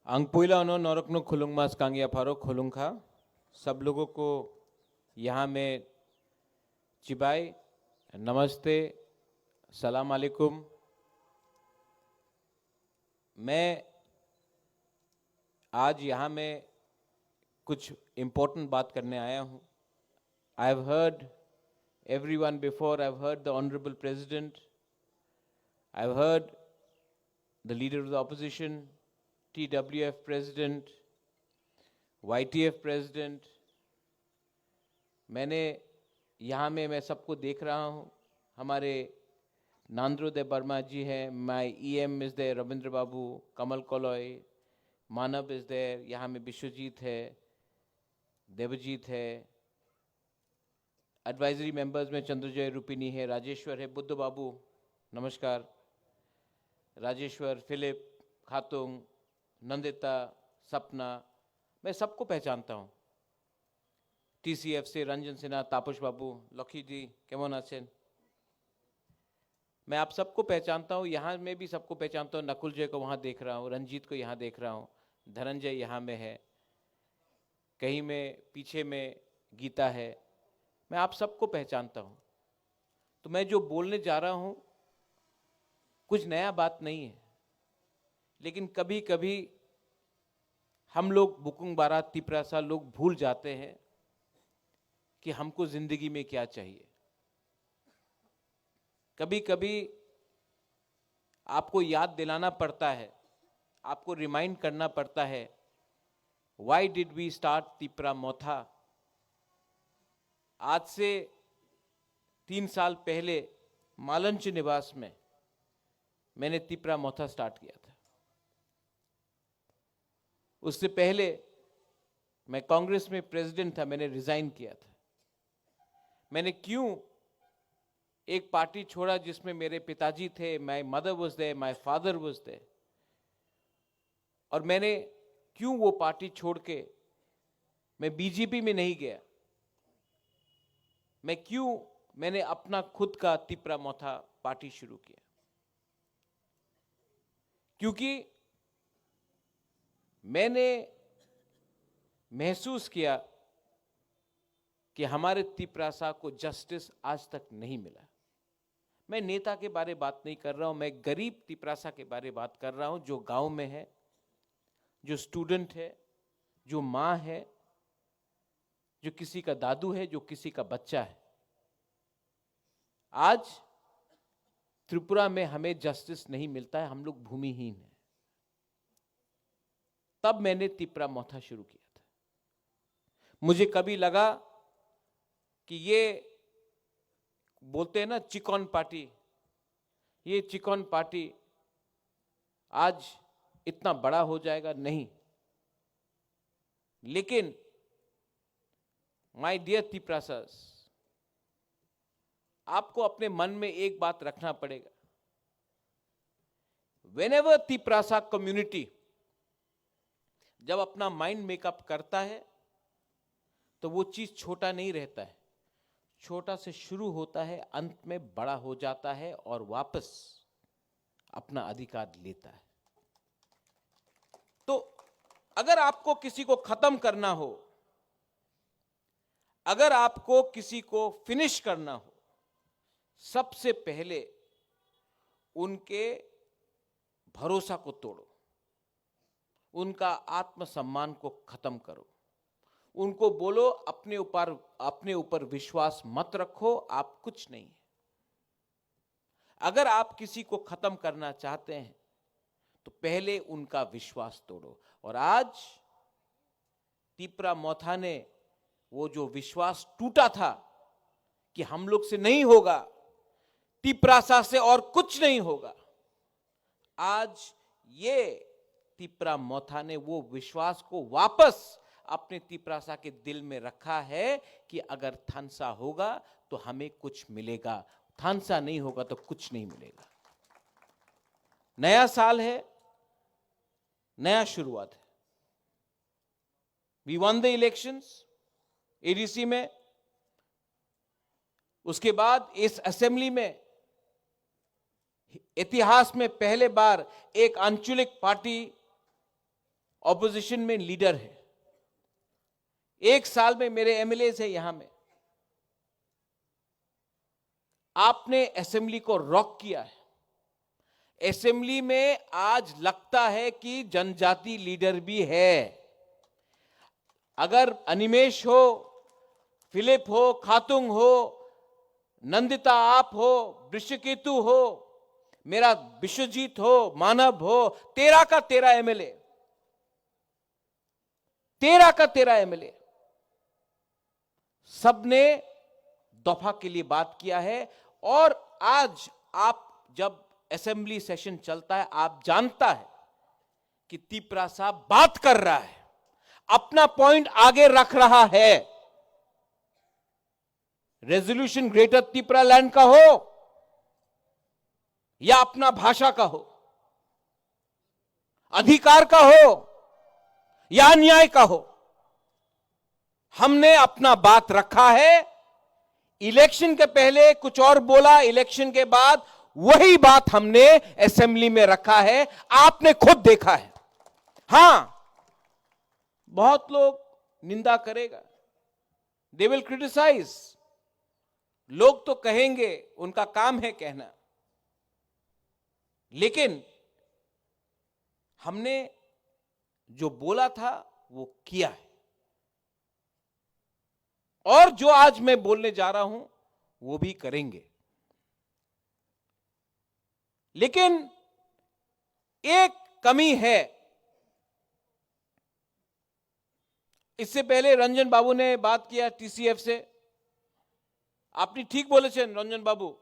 अंगपुइला ono नौरकनो खुलुंग मास कांगिया pharaoh खुलुंग खा सब लोगों को यहाँ में चिबाई नमस्ते सलाम अलैकुम। मैं आज यहाँ में कुछ इम्पोर्टेंट बात करने आया हूँ। I have heard everyone before. I've heard the Honorable President, I've heard the Leader of the Opposition, TWF President, YTF President. मैंने यहाँ में मैं सबको देख रहा हूँ। हमारे नांद्रोदय वर्मा जी हैं, my EM is there, Ravindra Babu, Kamal कोलॉय, मानव इज़ देयर, यहाँ में विश्वजीत है, देवजीत है, एडवाइजरी मेंबर्स में चंद्रजय रुपिनी है, राजेश्वर है, बुद्ध बाबू नमस्कार, राजेश्वर, फिलिप, खातुंग, नंदिता, सपना, मैं सबको पहचानता हूँ। TCF से रंजन सिन्हा, तापस बाबू, लखी जी केमन आছেন? मैं आप सबको पहचानता हूँ। यहाँ में भी सबको पहचानता हूँ। नकुल जय को वहाँ देख रहा हूँ, रंजीत को यहाँ देख रहा हूँ, धनंजय यहाँ में है, कहीं में पीछे में गीता है, मैं आप सबको पहचानता हूँ। तो मैं जो बोलने जा रहा हूँ कुछ नया बात नहीं है, लेकिन कभी कभी हम लोग बुकुंग बारात तिपरासा लोग भूल जाते हैं कि हमको जिंदगी में क्या चाहिए। कभी कभी आपको याद दिलाना पड़ता है, आपको रिमाइंड करना पड़ता है, why did we start Tipra Motha. आज से 3 साल पहले मालंच निवास में मैंने तिपरा मोथा स्टार्ट किया था। उससे पहले मैं कांग्रेस में प्रेसिडेंट था, मैंने रिजाइन किया था। मैंने क्यों एक पार्टी छोड़ा जिसमें मेरे पिताजी थे, my mother was there, my father was there, और मैंने क्यों वो पार्टी छोड़ के मैं बीजेपी में नहीं गया, मैंने अपना खुद का तिपरा मोथा पार्टी शुरू किया, क्योंकि मैंने महसूस किया कि हमारे तिपरासा को जस्टिस आज तक नहीं मिला। मैं नेता के बारे बात नहीं कर रहा हूं, मैं गरीब तिपरासा के बारे बात कर रहा हूं, जो गांव में है, जो स्टूडेंट है, जो मां है, जो किसी का दादू है, जो किसी का बच्चा है। आज त्रिपुरा में हमें जस्टिस नहीं मिलता है, हम लोग भूमिहीन हैं। तब मैंने तिपरा मोथा शुरू किया था। मुझे कभी लगा कि ये बोलते हैं ना चिकन पार्टी, ये चिकन पार्टी आज इतना बड़ा हो जाएगा, नहीं। लेकिन माय डियर तिपरासास, आपको अपने मन में एक बात रखना पड़ेगा। व्हेनेवर तिपरासा कम्युनिटी जब अपना माइंड मेकअप करता है तो वो चीज छोटा नहीं रहता है, छोटा से शुरू होता है, अंत में बड़ा हो जाता है और वापस अपना अधिकार लेता है। तो अगर आपको किसी को खत्म करना हो, अगर आपको किसी को फिनिश करना हो, सबसे पहले उनके भरोसा को तोड़ो, उनका आत्मसम्मान को खत्म करो, उनको बोलो अपने ऊपर विश्वास मत रखो, आप कुछ नहीं है। अगर आप किसी को खत्म करना चाहते हैं तो पहले उनका विश्वास तोड़ो। और आज तिपरा मोथा ने वो जो विश्वास टूटा था कि हम लोग से नहीं होगा, तिपरासा से और कुछ नहीं होगा, आज ये तिपरा मोथा ने वो विश्वास को वापस अपने तिपरासा के दिल में रखा है कि अगर थानसा होगा तो हमें कुछ मिलेगा, थानसा नहीं होगा तो कुछ नहीं मिलेगा। नया साल है, नया शुरुआत है। We won the elections ADC में, उसके बाद इस असेंबली में इतिहास में पहले बार एक आंचलिक पार्टी ऑपोजिशन में लीडर है, 1 साल में मेरे एमएलए है यहां में, आपने असेंबली को रॉक किया है। असेंबली में आज लगता है कि जनजाति लीडर भी है। अगर अनिमेश हो, फिलिप हो, खातुंग हो, नंदिता आप हो, वृषकेतु हो, मेरा विश्वजीत हो, मानव हो, 13 का 13 एमएलए, 13 का 13 एमएलए, सबने दफा के लिए बात किया है। और आज आप जब असेंबली सेशन चलता है, आप जानता है कि तिपरा साहब बात कर रहा है, अपना पॉइंट आगे रख रहा है। रेजोल्यूशन ग्रेटर तिपरा लैंड का हो या अपना भाषा का हो, अधिकार का हो या अन्याय का हो, हमने अपना बात रखा है। इलेक्शन के पहले कुछ और बोला, इलेक्शन के बाद वही बात हमने असेंबली में रखा है, आपने खुद देखा है। हां, बहुत लोग निंदा करेगा, दे विल क्रिटिसाइज, लोग तो कहेंगे, उनका काम है कहना, लेकिन हमने जो बोला था वो किया है। और जो आज मैं बोलने जा रहा हूं वो भी करेंगे। लेकिन एक कमी है। इससे पहले रंजन बाबू ने बात किया टीसीएफ से, आपने ठीक बोले थे रंजन बाबू,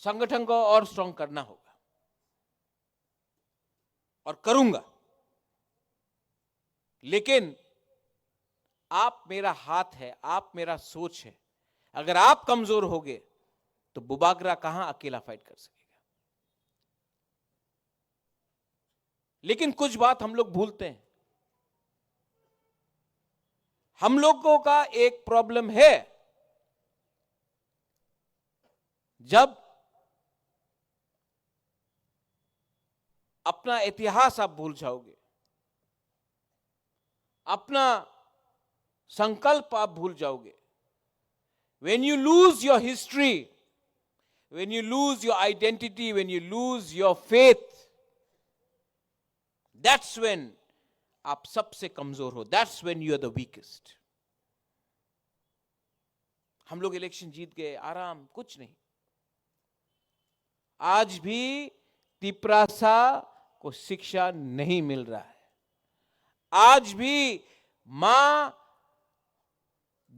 संगठन को और स्ट्रांग करना होगा और करूंगा। लेकिन आप मेरा हाथ है, आप मेरा सोच है। अगर आप कमजोर होगे तो बुबागरा कहां अकेला फाइट कर सकेगा। लेकिन कुछ बात हम लोग भूलते हैं। हम लोगों का एक प्रॉब्लम है, जब अपना इतिहास आप भूल जाओगे, अपना संकल्प आप भूल जाओगे, when you lose your history, when you lose your identity, when you lose your faith, that's when आप सबसे कमजोर हो, that's when you are the weakest। हम लोग इलेक्शन जीत गए, आराम, कुछ नहीं। आज भी तिपरासा को शिक्षा नहीं मिल रहा है। आज भी मां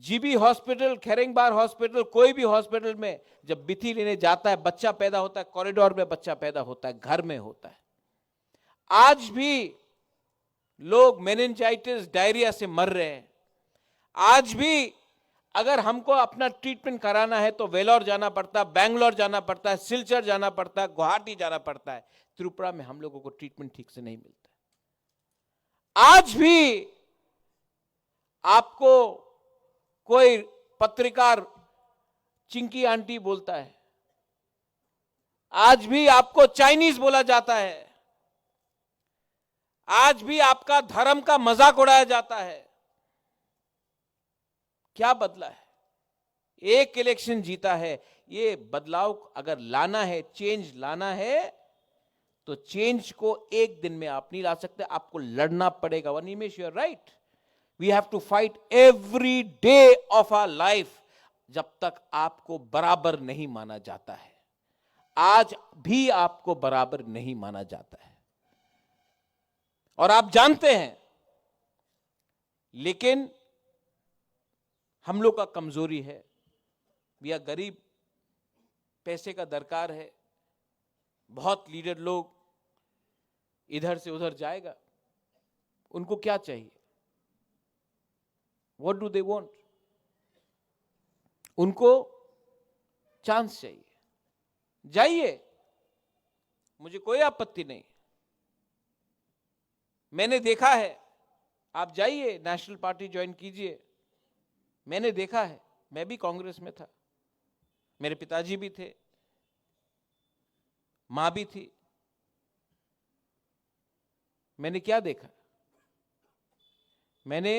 जीबी हॉस्पिटल, खेरेंगबार हॉस्पिटल, कोई भी हॉस्पिटल में जब बिथी लेने जाता है, बच्चा पैदा होता है, कॉरिडोर में बच्चा पैदा होता है, घर में होता है। आज भी लोग मेनिंजाइटिस, डायरिया से मर रहे हैं। आज भी अगर हमको अपना ट्रीटमेंट कराना है तो वेलोर जाना पड़ता है, बैंगलोर जाना पड़ता है, सिलचर जाना पड़ता है, गुवाहाटी जाना पड़ता है। त्रिपुरा में हम लोगों को ट्रीटमेंट ठीक से नहीं मिलता। आज भी आपको कोई पत्रकार चिंकी आंटी बोलता है, आज भी आपको चाइनीज बोला जाता है, आज भी आपका धर्म का मजाक उड़ाया जाता है। क्या बदला है? एक इलेक्शन जीता है। ये बदलाव अगर लाना है, चेंज लाना है, तो चेंज को एक दिन में आप नहीं ला सकते, आपको लड़ना पड़ेगा। वनिमेश, you are right, we have to fight every day of our life, जब तक आपको बराबर नहीं माना जाता है। आज भी आपको बराबर नहीं माना जाता है और आप जानते हैं। लेकिन हम लोग का कमजोरी है, या गरीब, पैसे का दरकार है। बहुत लीडर लोग इधर से उधर जाएगा, उनको क्या चाहिए? What do they want? उनको चांस चाहिए। जाइए, मुझे कोई आपत्ति नहीं। मैंने देखा है, आप जाइए, नेशनल पार्टी ज्वाइन कीजिए। मैंने देखा है, मैं भी कांग्रेस में था, मेरे पिताजी भी थे, मां भी थी। मैंने क्या देखा? मैंने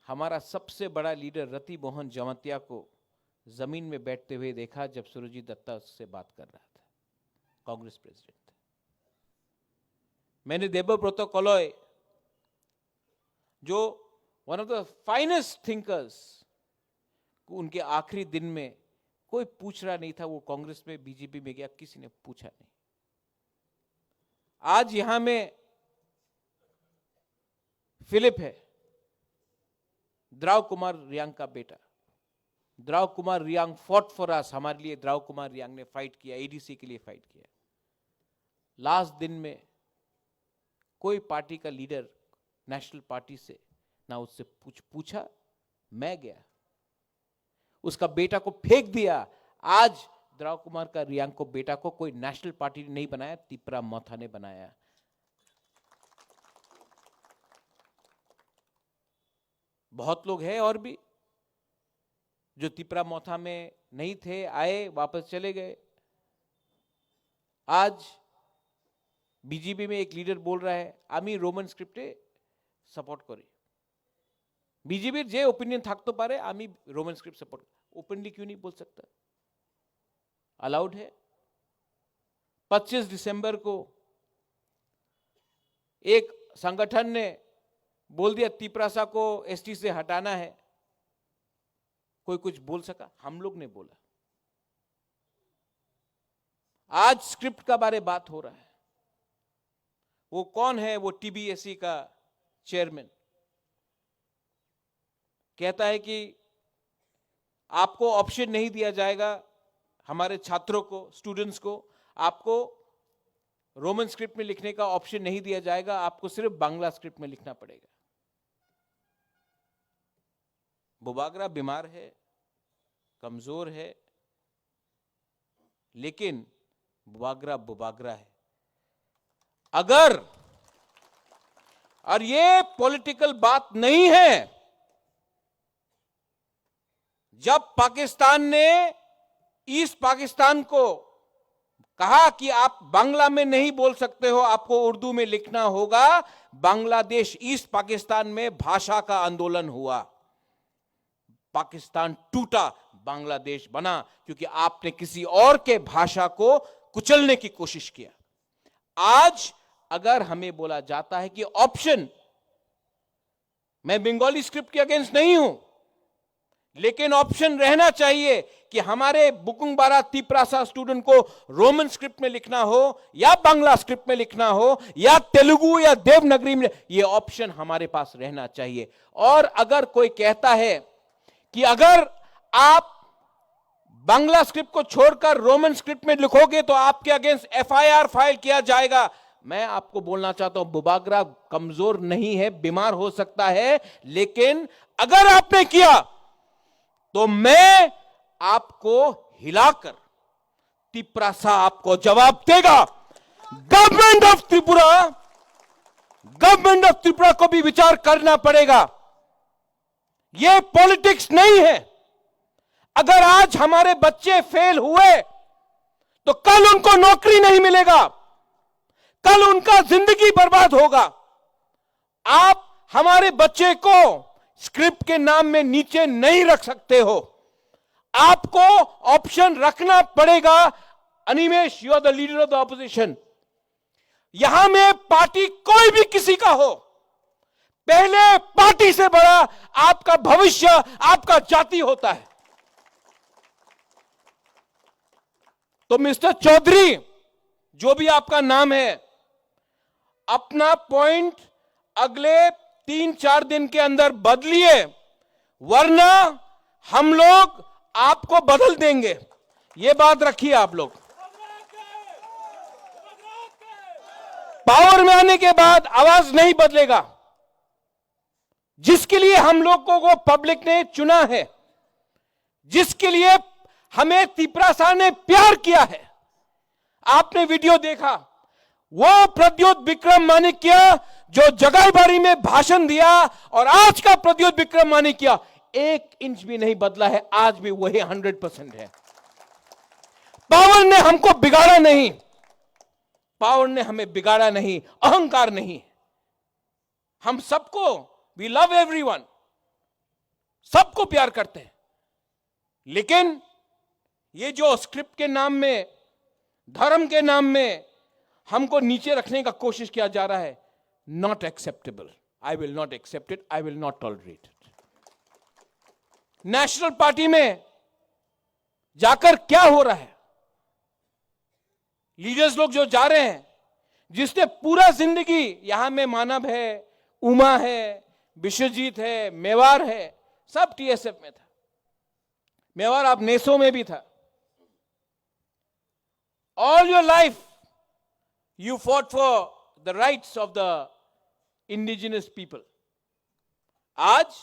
हमारा सबसे बड़ा लीडर रति मोहन जमातिया को जमीन में बैठते हुए देखा जब सुरजीत दत्ता उससे बात कर रहा था, कांग्रेस प्रेसिडेंट। मैंने देबब्रत कलॉय, जो one of the finest thinkers, उनके आखिरी दिन में कोई पूछ रहा नहीं था वो कांग्रेस में बीजेपी में गया, किसी ने पूछा नहीं। आज यहां में फिलिप है, द्राव कुमार रियांग का बेटा। द्राव Kumar Reang fought for us, हमारे लिए द्राव कुमार रियांग ने फाइट किया, एडीसी के लिए फाइट किया। लास्ट दिन में कोई पार्टी का लीडर नेशनल पार्टी से ना उससे पूछा। मैं गया, उसका बेटा को फेंक दिया। आज द्राव कुमार का रियांग को बेटा को कोई नेशनल पार्टी ने नहीं बनाया, तिपरा मोथा ने बनाया। बहुत लोग हैं और भी जो तिपरा मोथा में नहीं थे, आए वापस चले गए। आज बीजेपी में एक लीडर बोल रहा है आमी रोमन स्क्रिप्टे सपोर्ट करी। बीजेपी जे ओपिनियन থাকতে পারে आमी रोमन स्क्रिप्ट सपोर्ट, ओपनली क्यों नहीं बोल सकता? अलाउड है। 25 दिसंबर को एक संगठन ने बोल दिया तिपरासा को एसटी से हटाना है, कोई कुछ बोल सका? हम लोग ने बोला। आज स्क्रिप्ट का बारे बात हो रहा है। वो कौन है? वो टीबीएससी का चेयरमैन कहता है कि आपको ऑप्शन नहीं दिया जाएगा, हमारे छात्रों को, स्टूडेंट्स को, आपको रोमन स्क्रिप्ट में लिखने का ऑप्शन नहीं दिया जाएगा, आपको सिर्फ बांग्ला स्क्रिप्ट में लिखना पड़ेगा। बुबागरा बीमार है, कमजोर है, लेकिन बुबागरा है। अगर, और ये पॉलिटिकल बात नहीं है, जब पाकिस्तान ने ईस्ट पाकिस्तान को कहा कि आप बांग्ला में नहीं बोल सकते हो, आपको उर्दू में लिखना होगा, बांग्लादेश ईस्ट पाकिस्तान में भाषा का आंदोलन हुआ। पाकिस्तान टूटा, बांग्लादेश बना, क्योंकि आपने किसी और के भाषा को कुचलने की कोशिश किया। आज अगर हमें बोला जाता है कि ऑप्शन, मैं बंगाली स्क्रिप्ट के अगेंस्ट नहीं हूं, लेकिन ऑप्शन रहना चाहिए कि हमारे बुकुंगबारा तिपरासा स्टूडेंट को रोमन स्क्रिप्ट में लिखना हो या बांग्ला स्क्रिप्ट में लिखना हो या तेलुगु या देवनागरी में, यह ऑप्शन हमारे पास रहना चाहिए। और अगर कोई कहता है कि अगर आप बांग्ला स्क्रिप्ट को छोड़कर रोमन स्क्रिप्ट में लिखोगे तो आपके अगेंस्ट एफआईआर फाइल किया जाएगा, मैं आपको बोलना चाहता हूं, बुबागरा कमजोर नहीं है, बीमार हो सकता है, लेकिन अगर आपने किया तो मैं आपको हिलाकर तिपरासा आपको जवाब देगा। गवर्नमेंट ऑफ त्रिपुरा को भी विचार करना पड़ेगा। यह पॉलिटिक्स नहीं है। अगर आज हमारे बच्चे फेल हुए तो कल उनको नौकरी नहीं मिलेगा, कल उनका जिंदगी बर्बाद होगा। आप हमारे बच्चे को स्क्रिप्ट के नाम में नीचे नहीं रख सकते हो, आपको ऑप्शन रखना पड़ेगा। Animesh, you are the leader of the opposition. यहां में पार्टी कोई भी किसी का हो, पहले पार्टी से बड़ा आपका भविष्य, आपका जाति होता है। तो मिस्टर चौधरी, जो भी आपका नाम है, अपना पॉइंट अगले 3-4 दिन के अंदर बदलिए, वरना हम लोग आपको बदल देंगे। यह बात रखिए आप लोग। पावर में आने के बाद आवाज नहीं बदलेगा। जिसके लिए हम लोगों को पब्लिक ने चुना है, जिसके लिए हमें तिपरासा ने प्यार किया है, आपने वीडियो देखा, वो प्रद्योत विक्रम माणिक्य जो जगाईबारी में भाषण दिया और आज का प्रद्योत विक्रम माणिक्य 1 इंच भी नहीं बदला है, आज भी वही 100% है। पावर ने हमको बिगाड़ा नहीं, पावर ने हमें बिगाड़ा नहीं, अहंकार नहीं। हम सबको, वी लव एवरीवन, सबको प्यार करते हैं, लेकिन ये जो स्क्रिप्ट के नाम में, धर्म के नाम में हमको नीचे रखने का कोशिश किया जा रहा है, not acceptable. I will not accept it, I will not tolerate it. National party में जाकर क्या हो रहा है? लीडर्स लोग जो जा रहे हैं, जिसने पूरा जिंदगी, यहां में मानव है, उमा है, विश्वजीत है, मेवार है, सब टीएसएफ में था. मेवार आप नेसो में भी था. All your life you fought for the rights of the indigenous people. आज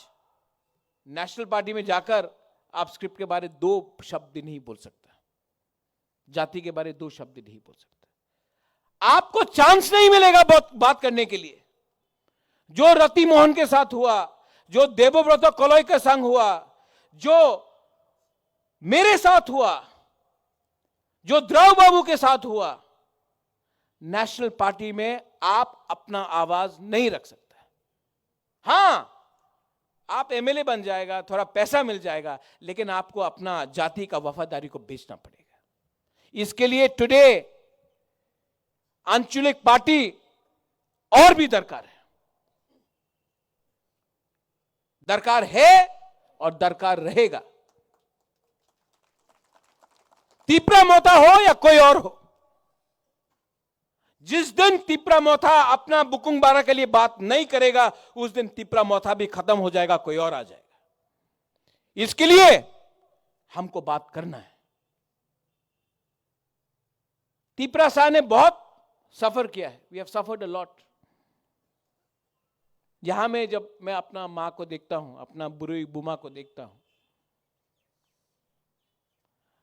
नेशनल पार्टी में जाकर आप स्क्रिप्ट के बारे 2 शब्द नहीं बोल सकता, जाति के बारे 2 शब्द नहीं बोल सकता. आपको चांस नहीं मिलेगा बात करने के लिए. जो रति मोहन के साथ हुआ, जो देवव्रत कलई के संग हुआ, जो मेरे साथ हुआ, जो द्रव बाबू के साथ हुआ, नेशनल पार्टी में आप अपना आवाज नहीं रख सकते. हां, आप एमएलए बन जाएगा, थोड़ा पैसा मिल जाएगा, लेकिन आपको अपना जाति का वफादारी को बेचना पड़ेगा. इसके लिए टुडे आंचलिक पार्टी और भी दरकार है और दरकार रहेगा. तिपरा मोथा हो या कोई और हो, जिस दिन तिपरा मोथा अपना बुकुंग बारा के लिए बात नहीं करेगा, उस दिन तिपरा मोथा भी खत्म हो जाएगा, कोई और आ जाएगा. इसके लिए हमको बात करना है. तिपरा शाह ने बहुत सफर किया है. We have suffered a lot. यहां में जब मैं अपना मां को देखता हूं, अपना बुरी बुमा को देखता हूं,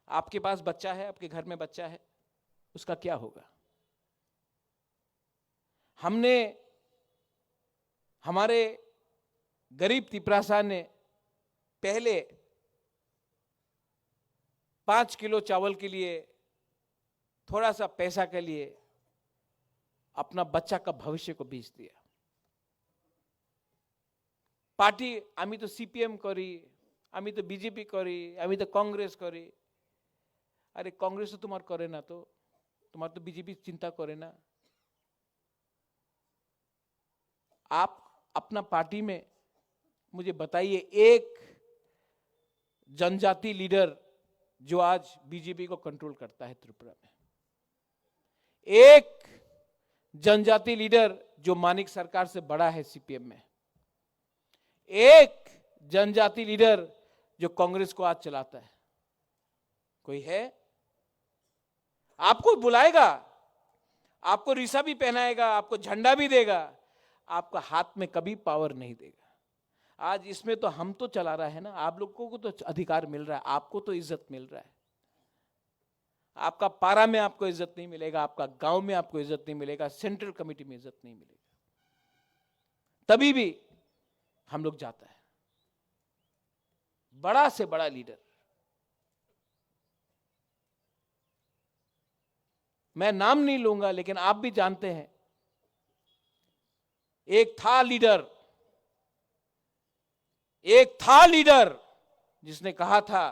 आपके पास बच्चा है, आपके घर में बच्चा है, उसका क्या होगा? हमने, हमारे गरीब तिपरासा ने पहले 5 किलो चावल के लिए, थोड़ा सा पैसा के लिए अपना बच्चा का भविष्य को बेच दिया. पार्टी आमी तो सीपीएम करी, आमी तो बीजेपी करी, आमी तो कांग्रेस करी. अरे कांग्रेस तो तुम्हार करे ना, तो तुम्हार तो बीजेपी चिंता करे ना. आप अपना पार्टी में मुझे बताइए एक जनजाति लीडर जो आज बीजेपी को कंट्रोल करता है त्रिपुरा में, एक जनजाति लीडर जो मानिक सरकार से बड़ा है सीपीएम में, एक जनजाति लीडर जो कांग्रेस को आज चलाता है, कोई है? आपको बुलाएगा, आपको रिसा भी पहनाएगा, आपको झंडा भी देगा, आपका हाथ में कभी पावर नहीं देगा. आज इसमें तो हम तो चला रहा है ना, आप लोगों को तो अधिकार मिल रहा है, आपको तो इज्जत मिल रहा है. आपका पारा में आपको इज्जत नहीं मिलेगा, आपका गांव में आपको इज्जत नहीं मिलेगा, सेंट्रल कमेटी में इज्जत नहीं मिलेगा. तभी भी हम लोग जाता है. बड़ा से बड़ा लीडर, मैं नाम नहीं लूंगा, लेकिन आप भी जानते हैं, एक था लीडर जिसने कहा था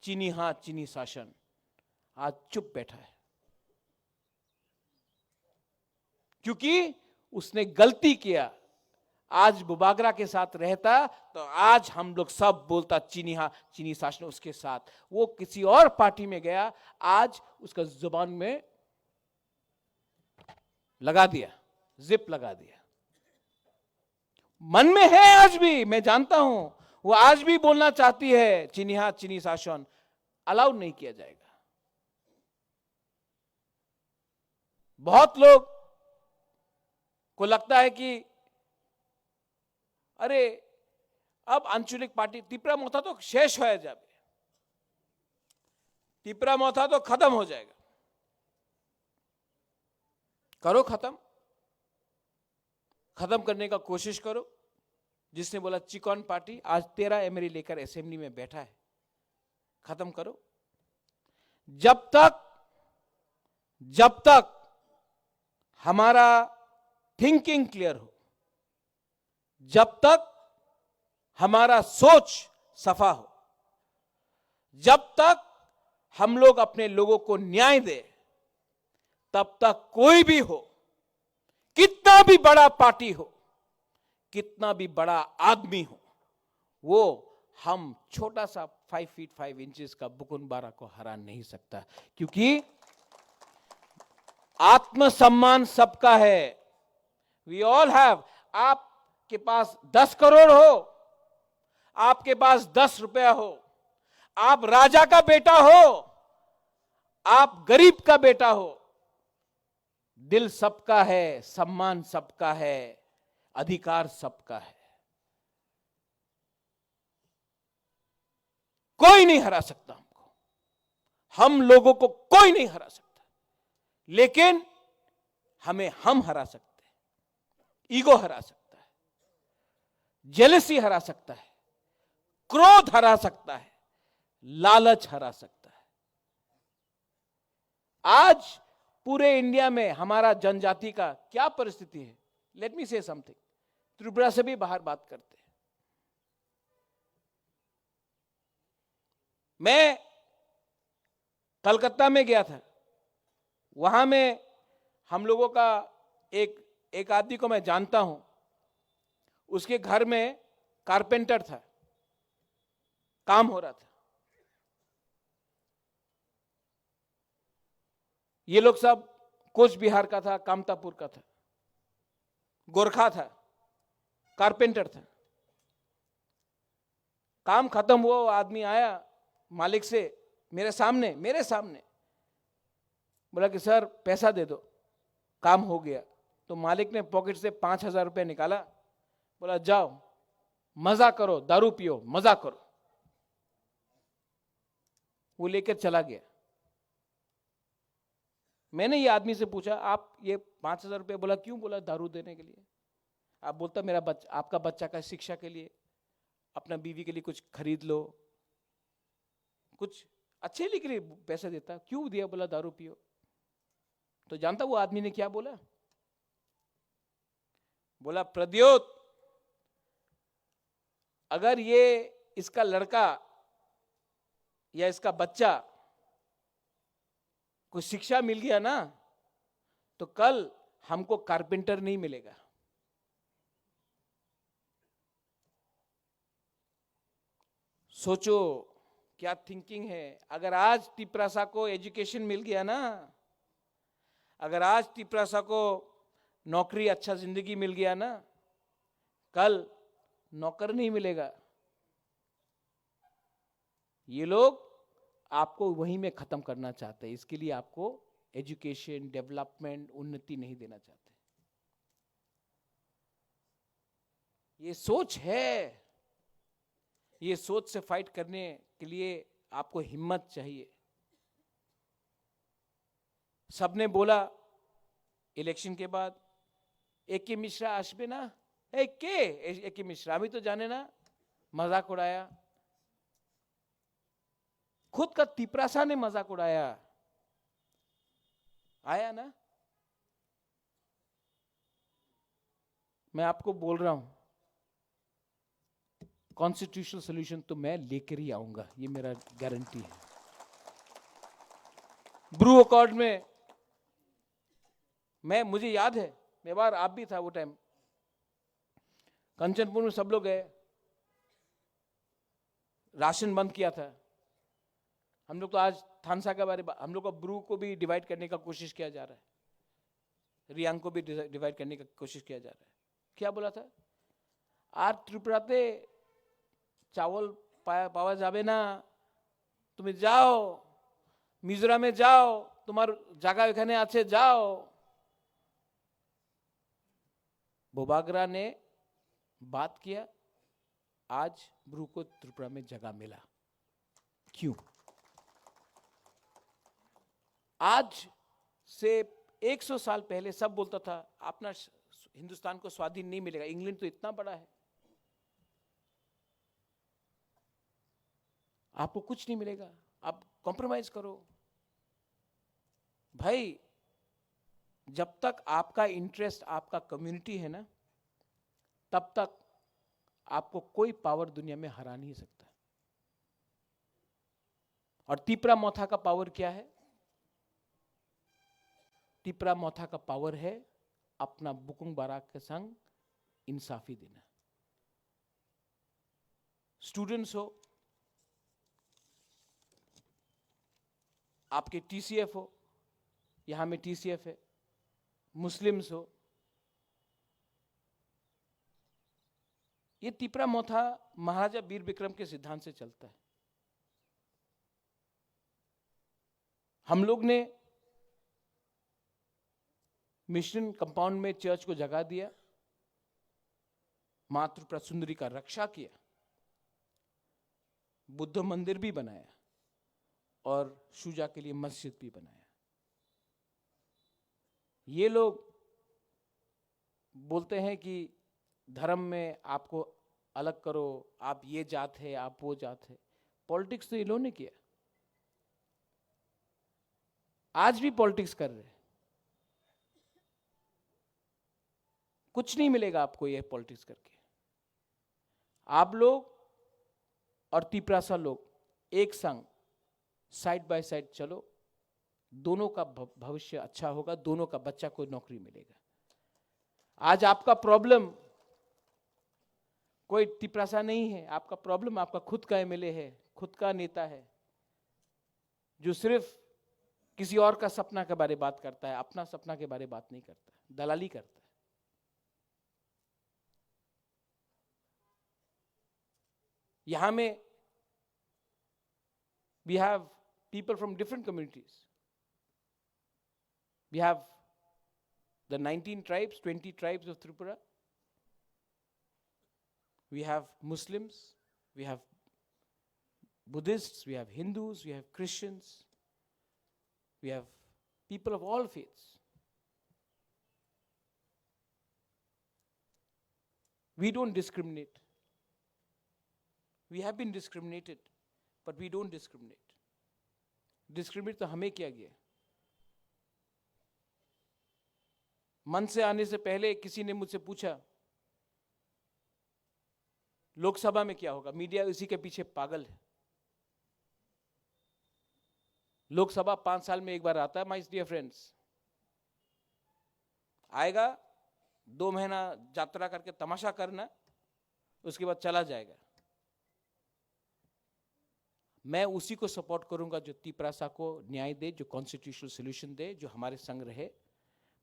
चीनी हां चीनी शासन, आज चुप बैठा है क्योंकि उसने गलती किया. आज बुबागरा के साथ रहता तो आज हम लोग सब बोलता चीनी हां चीनी शासन उसके साथ. वो किसी और पार्टी में गया, आज उसका जुबान में लगा दिया, जिप लगा दिया. मन में है आज भी, मैं जानता हूं, वो आज भी बोलना चाहती है चीनी हां चीनी शासन. अलाउ नहीं किया जाएगा. बहुत लोग को लगता है कि अरे अब आंचलिक पार्टी तिपरा मोथा तो शेष हो जाए, तिपरा मोथा तो खत्म हो जाएगा. करो खत्म करने का कोशिश करो. जिसने बोला चिकन पार्टी, आज 13 एमएलए लेकर असेंबली में बैठा है. खत्म करो. जब तक हमारा थिंकिंग क्लियर हो, जब तक हमारा सोच सफा हो, जब तक हम लोग अपने लोगों को न्याय दे, तब तक कोई भी हो, कितना भी बड़ा पार्टी हो, कितना भी बड़ा आदमी हो, वो हम छोटा सा 5 फीट 5 इंचेस का बुकुनबारा को हरा नहीं सकता। क्योंकि आत्मसम्मान सबका है। We all have. आपके पास 10 करोड़ हो, आपके पास 10 रुपया हो, आप राजा का बेटा हो, आप गरीब का बेटा हो, दिल सबका है, सम्मान सबका है, अधिकार सबका है। कोई नहीं हरा सकता हमको, हम लोगों को कोई नहीं हरा सकता, लेकिन हमें हम हरा सकते हैं। ईगो हरा सकता है, जेलसी हरा सकता है, क्रोध हरा सकता है, लालच हरा सकता है। आज पूरे इंडिया में हमारा जनजाति का क्या परिस्थिति है? लेट मी से समथिंग। त्रिपुरा से भी बाहर बात करते हैं। मैं कलकत्ता में गया था, वहां में हम लोगों का एक आदमी को मैं जानता हूं, उसके घर में कारपेंटर था, काम हो रहा था। ये लोग सब कोच बिहार का था, कामतापुर का था, गोरखा था, कारपेंटर था। काम खत्म हुआ, आदमी आया मालिक से मेरे सामने बोला कि सर पैसा दे दो, काम हो गया। तो मालिक ने पॉकेट से 5,000 रुपये निकाला, बोला जाओ मजा करो, दारू पियो, मजा करो। वो लेकर चला गया। मैंने ये आदमी से पूछा, आप ये 5,000 रुपये बोला क्यों? बोला दारू देने के लिए। आप बोलता मेरा बच्चा, आपका बच्चा का शिक्षा के लिए, अपना बीवी के लिए कुछ खरीद लो, कुछ अच्छे लिए के लिए पैसे देता, क्यों दिया? बोला दारू पियो। तो जानता वो आदमी ने क्या बोला? बोला प्रद्योत, अगर ये इसका लड़का या इसका बच्चा को शिक्षा मिल गया ना, तो कल हमको कारपेंटर नहीं मिलेगा। सोचो क्या थिंकिंग है। अगर आज तिपरासा को एजुकेशन मिल गया ना, अगर आज तिपरासा को नौकरी, अच्छा जिंदगी मिल गया ना, कल नौकर नहीं मिलेगा। ये लोग आपको वहीं में खत्म करना चाहते हैं। इसके लिए आपको एजुकेशन, डेवलपमेंट, उन्नति नहीं देना चाहते। ये सोच है। ये सोच से फाइट करने के लिए आपको हिम्मत चाहिए। सबने बोला इलेक्शन के बाद, एके मिश्रा आसबे ना, एके मिश्रा अभी तो जाने ना, मजाक उड़ाया। खुद का तिपरासा ने मजाक उड़ाया, आया ना। मैं आपको बोल रहा हूं, कॉन्स्टिट्यूशनल सोल्यूशन तो मैं लेकर ही आऊंगा, ये मेरा गारंटी है। ब्रू अकॉर्ड में मुझे याद है, मैं बार आप भी था वो टाइम, कंचनपुर में सब लोग गए, राशन बंद किया था। हम लोग तो आज थानसा के बारे में, हम लोग को ब्रू को भी डिवाइड करने का कोशिश किया जा रहा है, रियांग को भी डिवाइड करने का कोशिश किया जा रहा है। क्या बोला था? आज त्रिपुराते चावल पावा जाबे ना, तुम्हें जाओ मिजोराम में जाओ, तुम्हार जगह एखाने आछे, जाओ। बोबागरा ने बात किया, आज ब्रू को त्रिपुरा में जगह मिला। क्यों? आज से 100 साल पहले सब बोलता था अपना हिंदुस्तान को स्वाधीन नहीं मिलेगा, इंग्लैंड तो इतना बड़ा है, आपको कुछ नहीं मिलेगा, आप कॉम्प्रोमाइज करो। भाई जब तक आपका इंटरेस्ट आपका कम्युनिटी है ना, तब तक आपको कोई पावर दुनिया में हरा नहीं सकता। और तिपरा मोथा का पावर क्या है? तिपरा मोथा का पावर है अपना बुकुंग बाराक के संग इंसाफी देना। स्टूडेंट्स हो, आपके टीसीएफ हो, यहां में टीसीएफ है, मुस्लिम्स हो, ये तिपरा मोथा महाराजा वीर विक्रम के सिद्धांत से चलता है। हम लोग ने मिशन कंपाउंड में चर्च को जगा दिया, मातृ प्रसुंदरी का रक्षा किया, बुद्ध मंदिर भी बनाया और शुजा के लिए मस्जिद भी बनाया। ये लोग बोलते हैं कि धर्म में आपको अलग करो, आप ये जात है, आप वो जात है। पॉलिटिक्स तो ये लोगों ने किया, आज भी पॉलिटिक्स कर रहे हैं। कुछ नहीं मिलेगा आपको ये पॉलिटिक्स करके। आप लोग और तिपरासा लोग एक संग साइड बाय साइड चलो, दोनों का भविष्य अच्छा होगा, दोनों का बच्चा को नौकरी मिलेगा। आज आपका प्रॉब्लम कोई तिपरासा नहीं है, आपका प्रॉब्लम आपका खुद का एमएलए है, खुद का नेता है, जो सिर्फ किसी और का सपना के बारे में बात करता है, अपना सपना के बारे में बात नहीं करता, दलाली करता है। यहां में we have people from different communities. We have the 19 tribes, 20 tribes of Tripura. We have Muslims, we have Buddhists, we have Hindus, we have Christians, we have people of all faiths. We don't discriminate. We have been discriminated, but we don't discriminate. Discriminate तो हमें किया गया। मन से आने से पहले किसी ने मुझसे पूछा लोकसभा में क्या होगा। मीडिया इसी के पीछे पागल है। लोकसभा 5 साल में एक बार आता है, माय डियर फ्रेंड्स। आएगा, 2 महीना यात्रा करके तमाशा करना, उसके बाद चला जाएगा। मैं उसी को सपोर्ट करूंगा जो तिपरासा को न्याय दे, जो कॉन्स्टिट्यूशनल सोल्यूशन दे, जो हमारे संग रहे।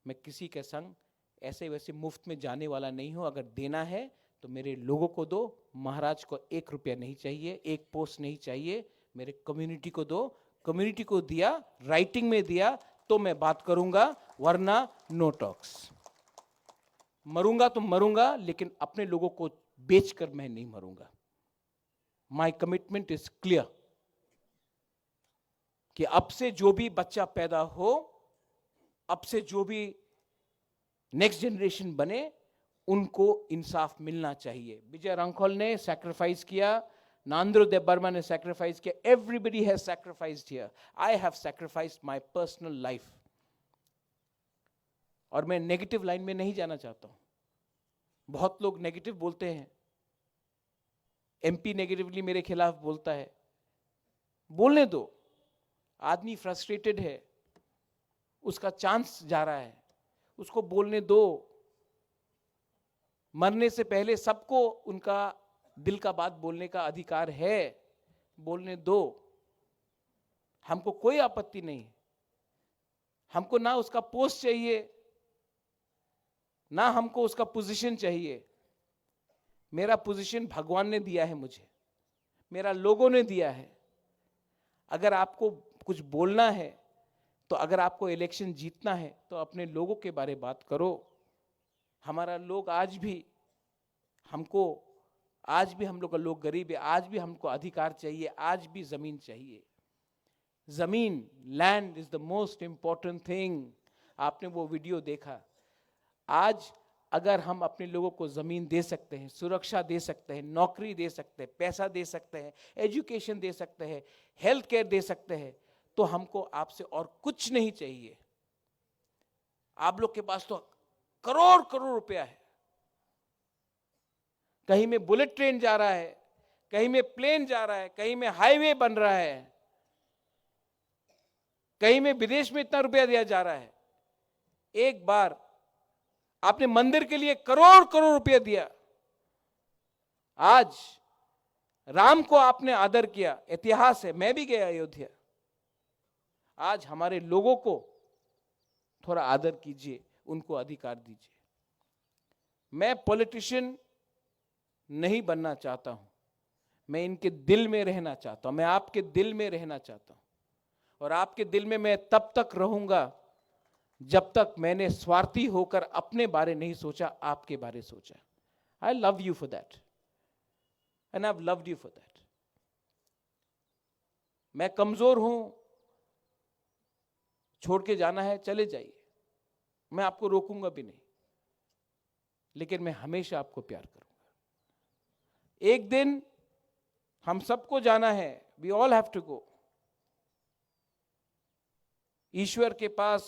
मैं किसी के संग ऐसे वैसे मुफ्त में जाने वाला नहीं हूं। अगर देना है तो मेरे लोगों को दो, महाराज को 1 रुपया नहीं चाहिए, 1 पोस्ट नहीं चाहिए, मेरे कम्युनिटी को दो। कम्युनिटी को दिया, राइटिंग में दिया तो मैं बात करूंगा, वरना नो टॉक्स। मरूंगा तो मरूंगा, लेकिन अपने लोगों को बेचकर मैं नहीं मरूंगा। माय कमिटमेंट इज क्लियर कि अब से जो भी बच्चा पैदा हो, अब से जो भी नेक्स्ट जनरेशन बने, उनको इंसाफ मिलना चाहिए। विजय रंखोल ने सैक्रिफाइस किया, नांद्रो देव बर्मा ने सैक्रिफाइस किया, everybody has sacrificed here. I have sacrificed my personal life. और मैं नेगेटिव लाइन में नहीं जाना चाहता हूं। बहुत लोग नेगेटिव बोलते हैं, एमपी नेगेटिवली मेरे खिलाफ बोलता है, बोलने दो। आदमी फ्रस्ट्रेटेड है, उसका चांस जा रहा है, उसको बोलने दो। मरने से पहले सबको उनका दिल का बात बोलने का अधिकार है, बोलने दो। हमको कोई आपत्ति नहीं। हमको ना उसका पोस्ट चाहिए, ना हमको उसका पोजीशन चाहिए। मेरा पोजीशन भगवान ने दिया है मुझे, मेरा लोगों ने दिया है। अगर आपको कुछ बोलना है, तो अगर आपको इलेक्शन जीतना है, तो अपने लोगों के बारे में बात करो। हमारा लोग आज भी हम लोग का लोग गरीब है, आज भी हमको अधिकार चाहिए, आज भी जमीन चाहिए। जमीन, land is the most important thing. आपने वो वीडियो देखा। आज अगर हम अपने लोगों को जमीन दे सकते हैं, सुरक्षा दे सकते हैं, नौकरी दे सकते हैं, पैसा दे सकते हैं, एजुकेशन दे सकते हैं, हेल्थ केयर दे सकते हैं, तो हमको आपसे और कुछ नहीं चाहिए। आप लोग के पास तो करोड़ करोड़ रुपया है। कहीं में बुलेट ट्रेन जा रहा है, कहीं में प्लेन जा रहा है, कहीं में हाईवे बन रहा है, कहीं में विदेश में इतना रुपया दिया जा रहा है। एक बार आपने मंदिर के लिए करोड़ करोड़ रुपया दिया, आज राम को आपने आदर किया, इतिहास है, मैं भी गया अयोध्या। आज हमारे लोगों को थोड़ा आदर कीजिए, उनको अधिकार दीजिए। मैं पॉलिटिशियन नहीं बनना चाहता हूं, मैं इनके दिल में रहना चाहता हूं, मैं आपके दिल में रहना चाहता हूं, और आपके दिल में मैं तब तक रहूंगा जब तक मैंने स्वार्थी होकर अपने बारे नहीं सोचा, आपके बारे सोचा। आई love you for that and I have loved you for that. मैं कमजोर हूं, छोड़ के जाना है चले जाइए, मैं आपको रोकूंगा भी नहीं, लेकिन मैं हमेशा आपको प्यार करूंगा। एक दिन हम सबको जाना है, we all have to go. ईश्वर के पास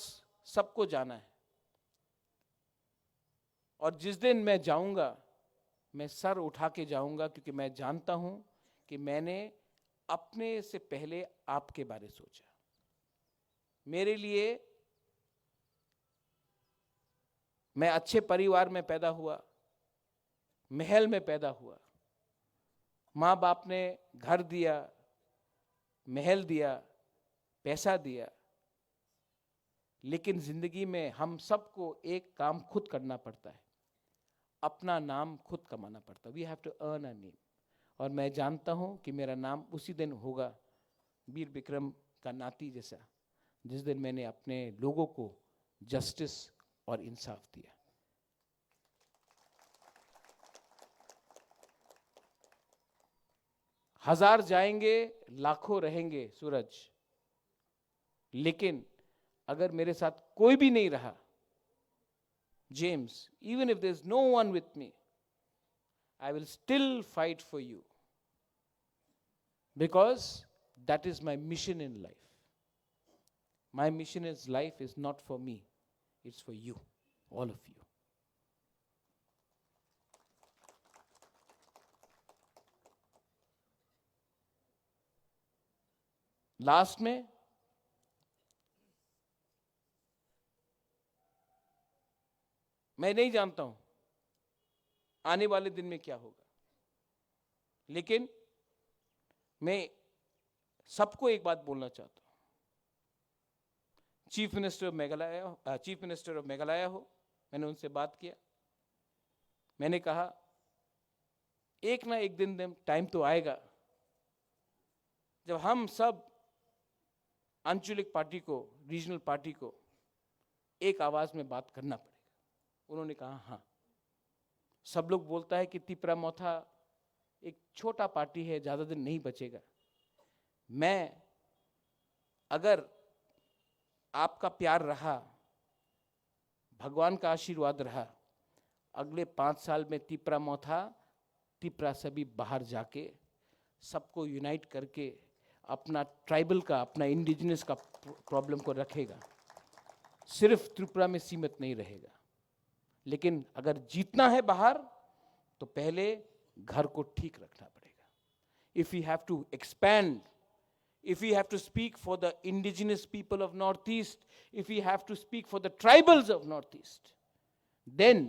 सबको जाना है, और जिस दिन मैं जाऊंगा मैं सर उठा के जाऊंगा, क्योंकि मैं जानता हूं कि मैंने अपने से पहले आपके बारे सोचा। मेरे लिए, मैं अच्छे परिवार में पैदा हुआ, महल में पैदा हुआ, माँ बाप ने घर दिया, महल दिया, पैसा दिया, लेकिन जिंदगी में हम सबको एक काम खुद करना पड़ता है, अपना नाम खुद कमाना पड़ता है। We have to earn a name, और मैं जानता हूं कि मेरा नाम उसी दिन होगा, वीर विक्रम का नाती जैसा, जिस दिन मैंने अपने लोगों को जस्टिस और इंसाफ दिया। हजार जाएंगे, लाखों रहेंगे सूरज, लेकिन अगर मेरे साथ कोई भी नहीं रहा, James, even if there's no one with me, I will still fight for you, because that is my mission in life. My mission in life is not for me, it's for you, all of you. Last में मैं नहीं जानता हूं आने वाले दिन में क्या होगा, लेकिन मैं सबको एक बात बोलना चाहता हूं। चीफ मिनिस्टर ऑफ मेघालय हो, मैंने उनसे बात किया, मैंने कहा एक ना एक दिन टाइम तो आएगा जब हम सब आंचलिक पार्टी को, रीजनल पार्टी को एक आवाज में बात करना पड़ेगा। उन्होंने कहा हाँ, सब लोग बोलता है कि तिपरा मोथा एक छोटा पार्टी है, ज्यादा दिन नहीं बचेगा। मैं, अगर आपका प्यार रहा, भगवान का आशीर्वाद रहा, अगले 5 साल में तिपरा मोथा, तिपरा सभी बाहर जाके सबको यूनाइट करके अपना ट्राइबल का, अपना इंडिजिनस का प्रॉब्लम को रखेगा। सिर्फ त्रिपुरा में सीमित नहीं रहेगा, लेकिन अगर जीतना है बाहर तो पहले घर को ठीक रखना पड़ेगा। If you have to expand, if you have to speak for the indigenous people of Northeast, if you have to speak for the tribals of Northeast, then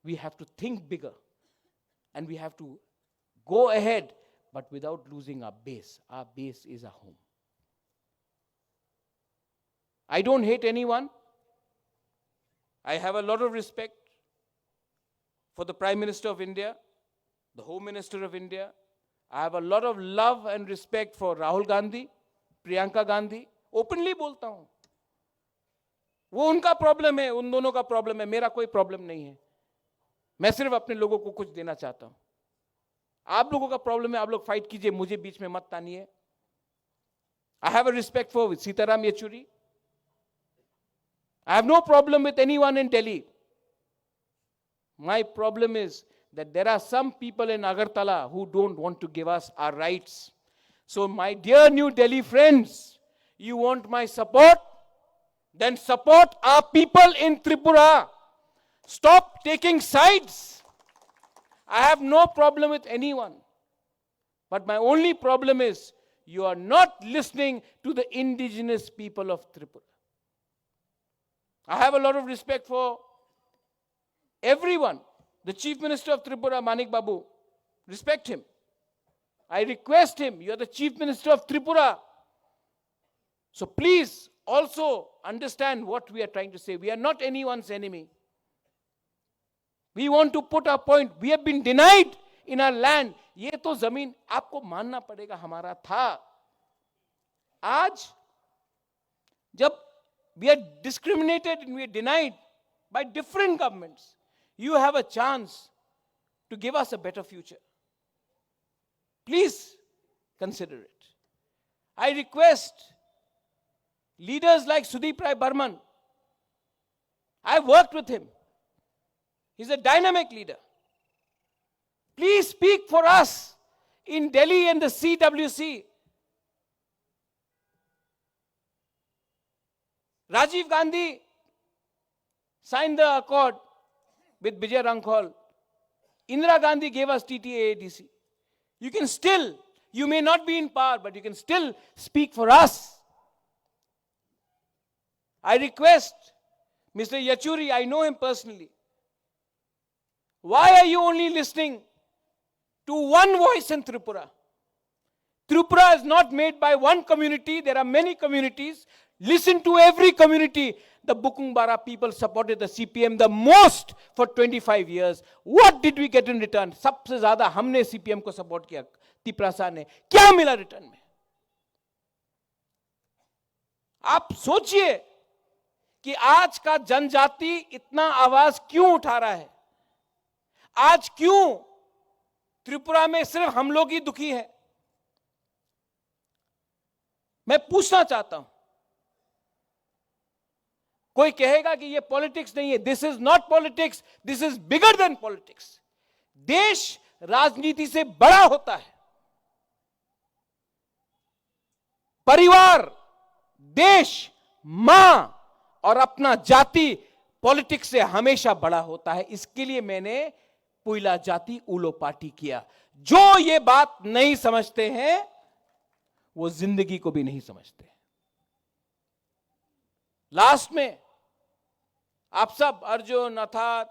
we have to think bigger and we have to go ahead, but without losing our base. Our base is our home. I don't hate anyone. I have a lot of respect for the Prime Minister of India, the Home Minister of India. I have a lot of love and respect for Rahul Gandhi, Priyanka Gandhi. Openly बोलता हूं, वो उनका problem है, उन दोनों का problem है, मेरा कोई प्रॉब्लम नहीं है। मैं सिर्फ अपने लोगों को कुछ देना चाहता हूं। आप लोगों का प्रॉब्लम है, आप लोग फाइट कीजिए, मुझे बीच में मत तानिए। I have a respect for Sitaram Yechuri. I have no problem with anyone in Delhi. My problem is that there are some people in Agartala who don't want to give us our rights. So my dear New Delhi friends, you want my support? Then support our people in Tripura. Stop taking sides. I have no problem with anyone. But my only problem is you are not listening to the indigenous people of Tripura. I have a lot of respect for everyone. The Chief Minister of Tripura, Manik Babu, respect him. I request him, you are the Chief Minister of Tripura. So please also understand what we are trying to say. We are not anyone's enemy. We want to put our point. We have been denied in our land. ये तो जमीन आपको मानना पड़ेगा हमारा था. आज जब we are discriminated and we are denied by different governments, you have a chance to give us a better future. Please consider it. I request leaders like Sudeep Rai Burman. I worked with him. He's a dynamic leader. Please speak for us in Delhi and the CWC. Rajiv Gandhi signed the accord with Vijay Rankhol. Indira Gandhi gave us TTA-ADC. You can still, you may not be in power, but you can still speak for us. I request Mr. Yachuri, I know him personally. Why are you only listening to one voice in Tripura? Tripura is not made by one community. There are many communities. Listen to every community. The Bukungbara people supported the CPM the most for 25 years. What did we get in return? सबसे ज़्यादा हमने CPM को support किया. तिपरासा ने क्या मिला return में? आप सोचिए कि आज का जनजाति इतना आवाज क्यों उठा रहा है? आज क्यों त्रिपुरा में सिर्फ हम लोग ही दुखी हैं? मैं पूछना चाहता हूं. कोई कहेगा कि ये पॉलिटिक्स नहीं है. This is not politics, this is bigger than politics. देश राजनीति से बड़ा होता है. परिवार, देश, मां और अपना जाति पॉलिटिक्स से हमेशा बड़ा होता है. इसके लिए मैंने पुइला जाति उलो पार्टी किया. जो ये बात नहीं समझते हैं वो जिंदगी को भी नहीं समझते. लास्ट में आप सब, अर्जुन, अथा,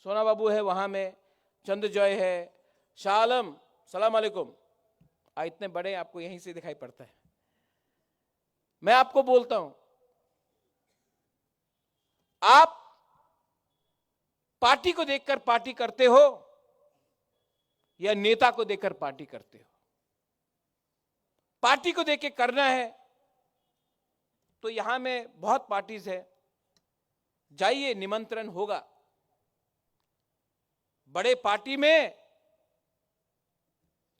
सोना बाबू है वहां में, चंद्रजॉय है, शाह आलम, सलाम अलैकुम. इतने बड़े आपको यहीं से दिखाई पड़ता है. मैं आपको बोलता हूं, आप पार्टी को देखकर पार्टी करते हो या नेता को देखकर पार्टी करते हो? पार्टी को देख के करना है तो यहां में बहुत पार्टीज है, जाइए, निमंत्रण होगा. बड़े पार्टी में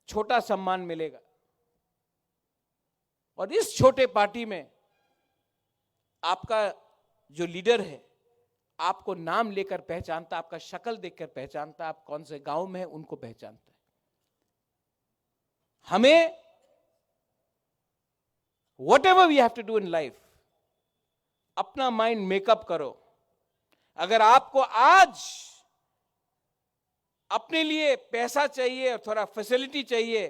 छोटा सम्मान मिलेगा और इस छोटे पार्टी में आपका जो लीडर है आपको नाम लेकर पहचानता, आपका शक्ल देखकर पहचानता, आप कौन से गांव में है उनको पहचानता है. हमें whatever we have to do in life, अपना माइंड मेकअप करो. अगर आपको आज अपने लिए पैसा चाहिए और थोड़ा फैसिलिटी चाहिए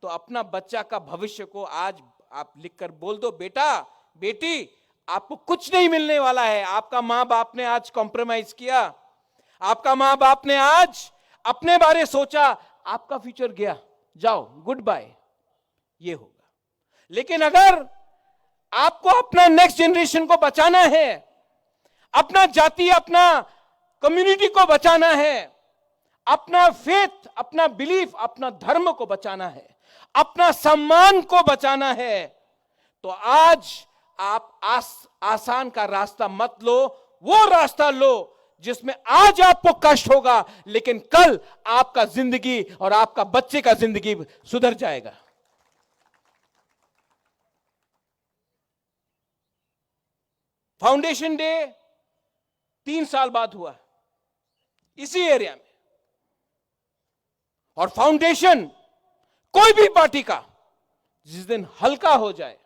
तो अपना बच्चा का भविष्य को आज आप लिखकर बोल दो, बेटा बेटी आपको कुछ नहीं मिलने वाला है. आपका मां बाप ने आज कॉम्प्रोमाइज किया, आपका मां बाप ने आज अपने बारे सोचा, आपका फ्यूचर गया, जाओ गुड बाय, ये होगा. लेकिन अगर आपको अपना नेक्स्ट जनरेशन को बचाना है, अपना जाति, अपना कम्युनिटी को बचाना है, अपना फेथ, अपना बिलीफ, अपना धर्म को बचाना है, अपना सम्मान को बचाना है, तो आज आप आसान का रास्ता मत लो. वो रास्ता लो जिसमें आज आपको कष्ट होगा लेकिन कल आपका जिंदगी और आपका बच्चे का जिंदगी सुधर जाएगा. फाउंडेशन डे 3 साल बाद हुआ इसी एरिया में. और फाउंडेशन कोई भी पार्टी का जिस दिन हल्का हो जाए,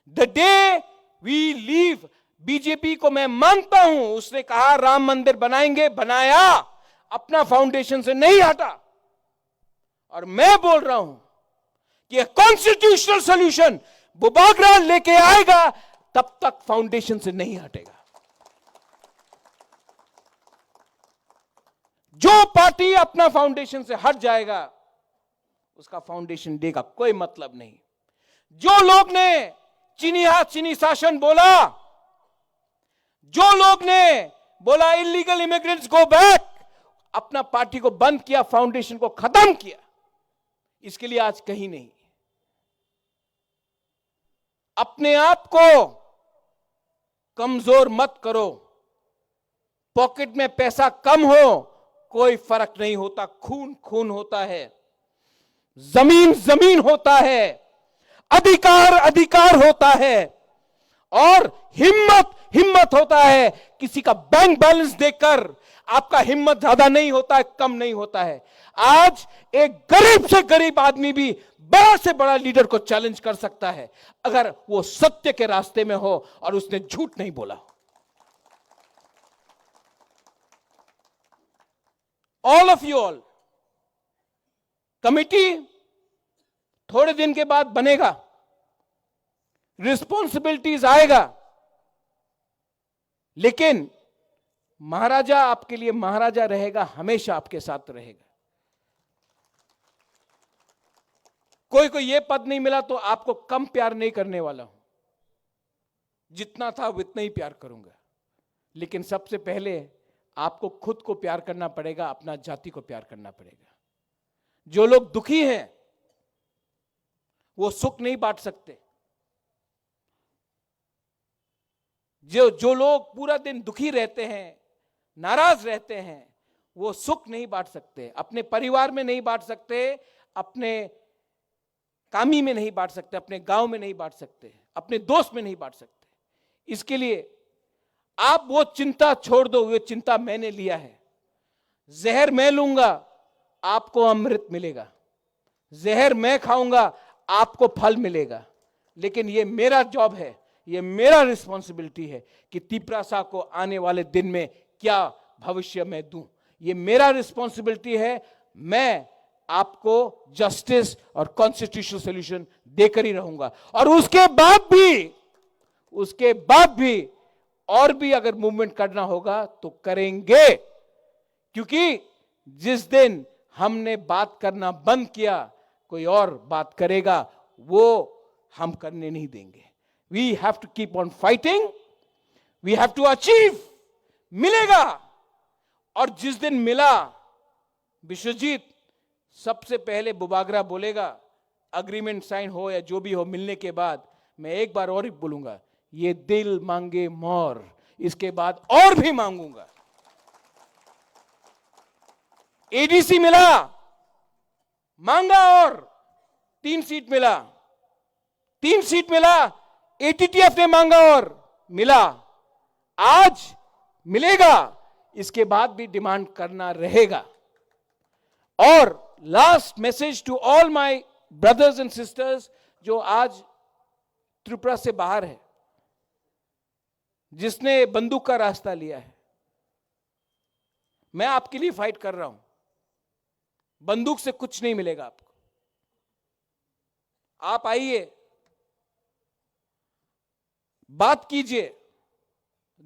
the day we leave, BJP को मैं मानता हूं, उसने कहा राम मंदिर बनाएंगे, बनाया. अपना फाउंडेशन से नहीं हटा, और मैं बोल रहा हूं कि कॉन्स्टिट्यूशनल सॉल्यूशन बुबागरा लेके आएगा, तब तक फाउंडेशन से नहीं हटेगा। जो पार्टी अपना फाउंडेशन से हट जाएगा, उसका फाउंडेशन डे का कोई मतलब नहीं। जो लोग ने चीनी हाथ चीनी शासन बोला, जो लोग ने बोला इलीगल इमिग्रेंट्स गो बैक, अपना पार्टी को बंद किया, फाउंडेशन को खत्म किया, इसके लिए आज कहीं नहीं। अपने आप को कमजोर मत करो। पॉकेट में पैसा कम हो, कोई फर्क नहीं होता, खून खून होता है, जमीन जमीन होता है, अधिकार अधिकार होता है, और हिम्मत हिम्मत होता है। किसी का बैंक बैलेंस देखकर आपका हिम्मत ज्यादा नहीं होता है, कम नहीं होता है। आज एक गरीब से गरीब आदमी भी बड़ा से बड़ा लीडर को चैलेंज कर सकता है, अगर वो सत्य के रास्ते में हो और उसने झूठ नहीं बोला। All of you all, committee थोड़े दिन के बाद बनेगा, रिस्पॉन्सिबिलिटीज आएगा, लेकिन महाराजा आपके लिए महाराजा रहेगा, हमेशा आपके साथ रहेगा। कोई को यह पद नहीं मिला तो आपको कम प्यार नहीं करने वाला हूं, जितना था उतना ही प्यार करूंगा। लेकिन सबसे पहले आपको खुद को प्यार करना पड़ेगा, अपना जाति को प्यार करना पड़ेगा। जो लोग दुखी हैं वो सुख नहीं बांट सकते। जो लोग पूरा दिन दुखी रहते हैं, नाराज रहते हैं, वो सुख नहीं बांट सकते, अपने परिवार में नहीं बांट सकते, अपने कामी में नहीं बांट सकते, अपने गांव में नहीं बांट सकते, अपने दोस्त में नहीं बांट सकते। इसके लिए आप वो चिंता छोड़ दो, वो चिंता मैंने लिया है। जहर मैं लूंगा, आपको अमृत मिलेगा। जहर मैं खाऊंगा, आपको फल मिलेगा। लेकिन ये मेरा जॉब है, ये मेरा रिस्पॉन्सिबिलिटी है कि तिपरासा को आने वाले दिन में क्या भविष्य में दूं। ये मेरा रिस्पॉन्सिबिलिटी है। मैं आपको जस्टिस और कॉन्स्टिट्यूशनल सॉल्यूशन देकर ही रहूंगा, और उसके बाद भी और भी अगर मूवमेंट करना होगा तो करेंगे। क्योंकि जिस दिन हमने बात करना बंद किया, कोई और बात करेगा, वो हम करने नहीं देंगे। We have to keep on fighting. We have to achieve. मिलेगा। और जिस दिन मिला, विश्वजीत सबसे पहले बुबागरा बोलेगा, अग्रीमेंट साइन हो या जो भी हो, मिलने के बाद मैं एक बार और ही बोलूंगा, ये दिल मांगे मोर, इसके बाद और भी मांगूंगा। एडीसी मिला, मांगा, और 3 सीट मिला, 3 सीट मिला। एटीटीएफ ने मांगा और मिला, आज मिलेगा, इसके बाद भी डिमांड करना रहेगा। और last message to all my brothers and sisters जो आज त्रिपुरा से बाहर है, जिसने बंदूक का रास्ता लिया है, मैं आपके लिए फाइट कर रहा हूं। बंदूक से कुछ नहीं मिलेगा आपको। आप आइए, बात कीजिए,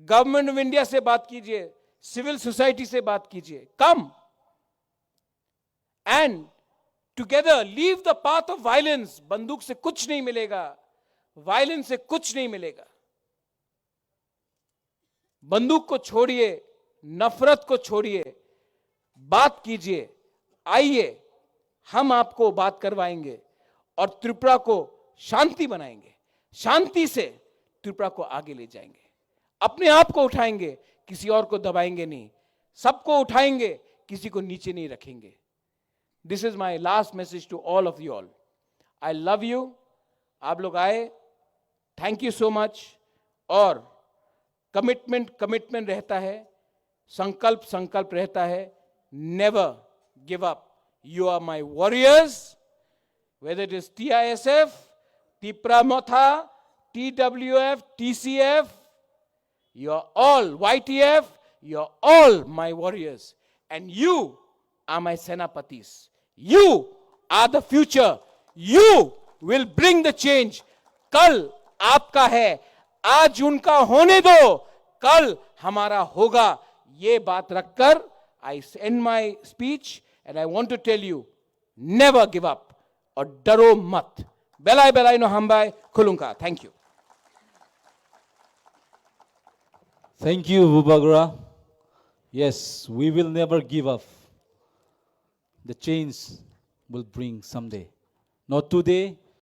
गवर्नमेंट ऑफ इंडिया से बात कीजिए, सिविल सोसाइटी से बात कीजिए। Come and together leave the path of violence. बंदूक से कुछ नहीं मिलेगा, वायलेंस से कुछ नहीं मिलेगा। बंदूक को छोड़िए, नफरत को छोड़िए, बात कीजिए। आइए, हम आपको बात करवाएंगे और त्रिपुरा को शांति बनाएंगे। शांति से त्रिपुरा को आगे ले जाएंगे। अपने आप को उठाएंगे, किसी और को दबाएंगे नहीं। सबको उठाएंगे, किसी को नीचे नहीं रखेंगे। This is my last message to all of you all. I love you. आप लोग आए, थैंक यू सो मच। और कमिटमेंट रहता है, संकल्प रहता है। Never give up. You are my warriors, whether it is TISF, Tipra Motha, TWF, TCF, you are all YTF, you are all my warriors, and you are my Senapatis. You are the future. You will bring the change. कल आपका है, आज उनका होने दो, कल हमारा होगा. ये बात रखकर I end my speech and I want to tell you, never give up और डरो मत. Belai belai no hambai kulunka. Thank you. Thank you, Vubagara. Yes, we will never give up. The change will bring someday. Not today,